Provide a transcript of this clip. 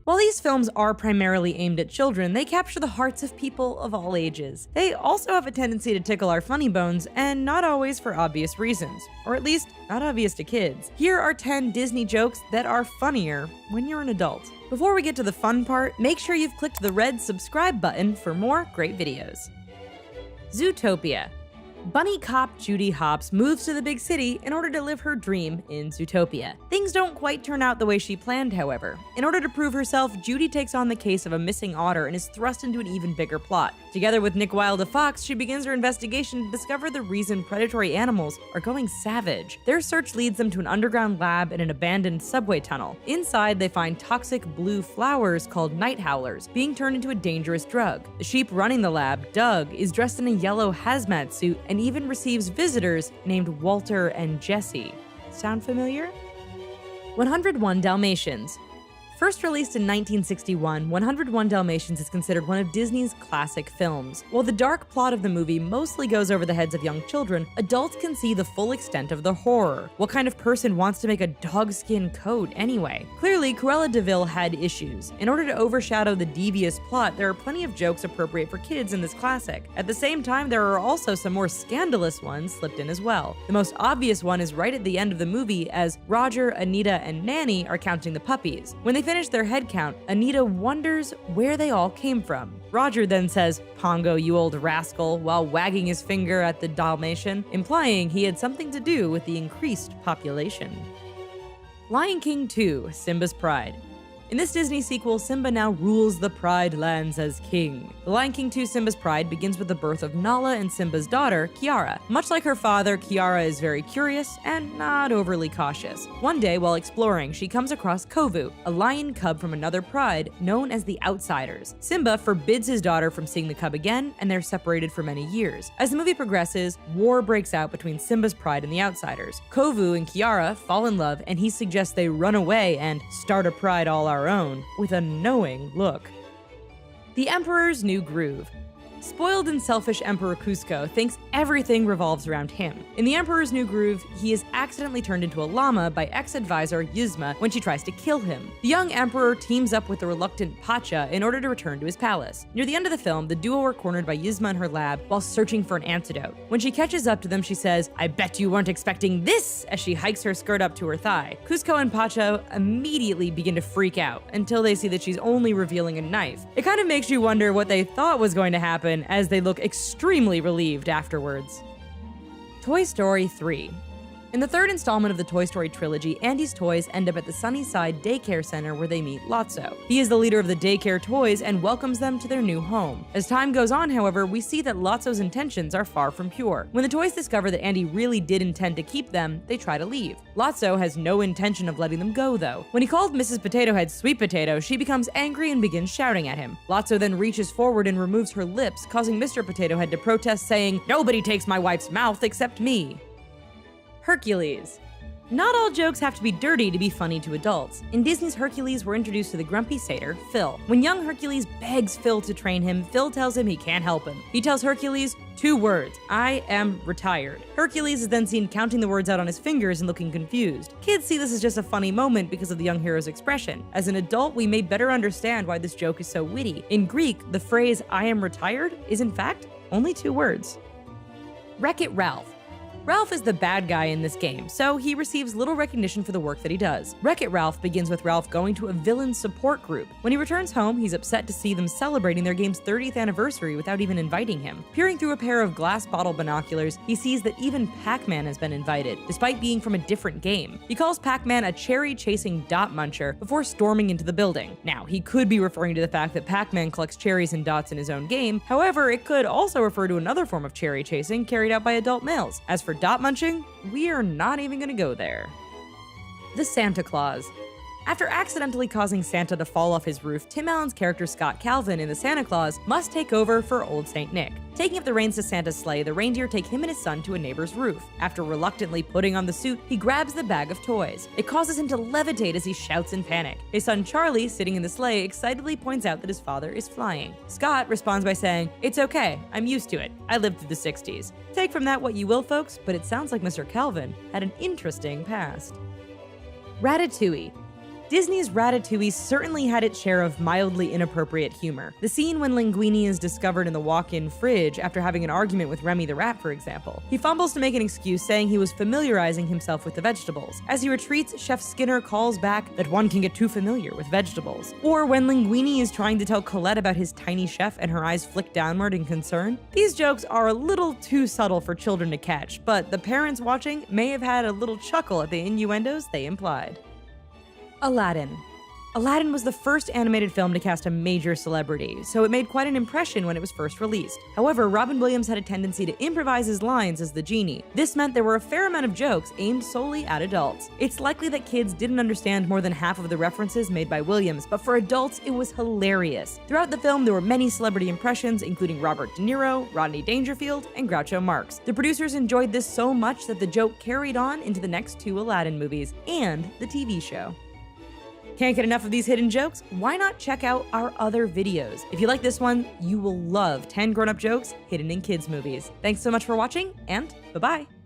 While these films are primarily aimed at children, they capture the hearts of people of all ages. They also have a tendency to tickle our funny bones, and not always for obvious reasons, or at least not obvious to kids. Here are 10 Disney jokes that are funnier when you're an adult. Before we get to the fun part, make sure you've clicked the red subscribe button for more great videos. Zootopia. Bunny cop Judy Hopps moves to the big city in order to live her dream in Zootopia. Things don't quite turn out the way she planned, however. In order to prove herself, Judy takes on the case of a missing otter and is thrust into an even bigger plot. Together with Nick Wilde a fox, she begins her investigation to discover the reason predatory animals are going savage. Their search leads them to an underground lab in an abandoned subway tunnel. Inside, they find toxic blue flowers called night howlers, being turned into a dangerous drug. The sheep running the lab, Doug, is dressed in a yellow hazmat suit and even receives visitors named Walter and Jesse. Sound familiar? 101 Dalmatians. First released in 1961, 101 Dalmatians is considered one of Disney's classic films. While the dark plot of the movie mostly goes over the heads of young children, adults can see the full extent of the horror. What kind of person wants to make a dogskin coat anyway? Clearly, Cruella de Vil had issues. In order to overshadow the devious plot, there are plenty of jokes appropriate for kids in this classic. At the same time, there are also some more scandalous ones slipped in as well. The most obvious one is right at the end of the movie as Roger, Anita, and Nanny are counting the puppies. When they finish their head count, Anita wonders where they all came from. Roger then says, "Pongo, you old rascal," while wagging his finger at the Dalmatian, implying he had something to do with the increased population. Lion King 2: Simba's Pride. In this Disney sequel, Simba now rules the Pride Lands as king. The Lion King 2: Simba's Pride begins with the birth of Nala and Simba's daughter, Kiara. Much like her father, Kiara is very curious and not overly cautious. One day, while exploring, she comes across Kovu, a lion cub from another pride known as the Outsiders. Simba forbids his daughter from seeing the cub again, and they're separated for many years. As the movie progresses, war breaks out between Simba's pride and the Outsiders. Kovu and Kiara fall in love, and he suggests they run away and start a pride all our own, with a knowing look. The Emperor's New Groove. Spoiled and selfish Emperor Kuzco thinks everything revolves around him. In The Emperor's New Groove, he is accidentally turned into a llama by ex-advisor Yzma when she tries to kill him. The young emperor teams up with the reluctant Pacha in order to return to his palace. Near the end of the film, the duo are cornered by Yzma in her lab while searching for an antidote. When she catches up to them, she says, "I bet you weren't expecting this," as she hikes her skirt up to her thigh. Kuzco and Pacha immediately begin to freak out until they see that she's only revealing a knife. It kind of makes you wonder what they thought was going to happen, as they look extremely relieved afterwards. Toy Story 3. In the third installment of the Toy Story trilogy, Andy's toys end up at the Sunnyside Daycare Center where they meet Lotso. He is the leader of the daycare toys and welcomes them to their new home. As time goes on, however, we see that Lotso's intentions are far from pure. When the toys discover that Andy really did intend to keep them, they try to leave. Lotso has no intention of letting them go, though. When he called Mrs. Potato Head Sweet Potato, she becomes angry and begins shouting at him. Lotso then reaches forward and removes her lips, causing Mr. Potato Head to protest, saying, "Nobody takes my wife's mouth except me." Hercules. Not all jokes have to be dirty to be funny to adults. In Disney's Hercules, we're introduced to the grumpy satyr, Phil. When young Hercules begs Phil to train him, Phil tells him he can't help him. He tells Hercules 2 words, "I am retired." Hercules is then seen counting the words out on his fingers and looking confused. Kids see this as just a funny moment because of the young hero's expression. As an adult, we may better understand why this joke is so witty. In Greek, the phrase "I am retired" is in fact only 2 words. Wreck-It Ralph. Ralph is the bad guy in this game, so he receives little recognition for the work that he does. Wreck-It Ralph begins with Ralph going to a villain support group. When he returns home, he's upset to see them celebrating their game's 30th anniversary without even inviting him. Peering through a pair of glass bottle binoculars, he sees that even Pac-Man has been invited, despite being from a different game. He calls Pac-Man a cherry-chasing dot muncher before storming into the building. Now, he could be referring to the fact that Pac-Man collects cherries and dots in his own game. However, it could also refer to another form of cherry chasing carried out by adult males. As for dot munching, we are not even gonna go there. The Santa Claus. After accidentally causing Santa to fall off his roof, Tim Allen's character Scott Calvin in The Santa Claus must take over for Old St. Nick. Taking up the reins to Santa's sleigh, the reindeer take him and his son to a neighbor's roof. After reluctantly putting on the suit, he grabs the bag of toys. It causes him to levitate as he shouts in panic. His son Charlie, sitting in the sleigh, excitedly points out that his father is flying. Scott responds by saying, "It's okay, I'm used to it. I lived through the 60s. Take from that what you will, folks, but it sounds like Mr. Calvin had an interesting past. Ratatouille. Disney's Ratatouille certainly had its share of mildly inappropriate humor. The scene when Linguini is discovered in the walk-in fridge after having an argument with Remy the rat, for example. He fumbles to make an excuse saying he was familiarizing himself with the vegetables. As he retreats, Chef Skinner calls back that one can get too familiar with vegetables. Or when Linguini is trying to tell Colette about his tiny chef and her eyes flick downward in concern. These jokes are a little too subtle for children to catch, but the parents watching may have had a little chuckle at the innuendos they implied. Aladdin. Aladdin was the first animated film to cast a major celebrity, so it made quite an impression when it was first released. However, Robin Williams had a tendency to improvise his lines as the genie. This meant there were a fair amount of jokes aimed solely at adults. It's likely that kids didn't understand more than half of the references made by Williams, but for adults, it was hilarious. Throughout the film, there were many celebrity impressions, including Robert De Niro, Rodney Dangerfield, and Groucho Marx. The producers enjoyed this so much that the joke carried on into the next 2 Aladdin movies and the TV show. Can't get enough of these hidden jokes? Why not check out our other videos? If you like this one, you will love 10 grown-up jokes hidden in kids' movies. Thanks so much for watching, and bye-bye!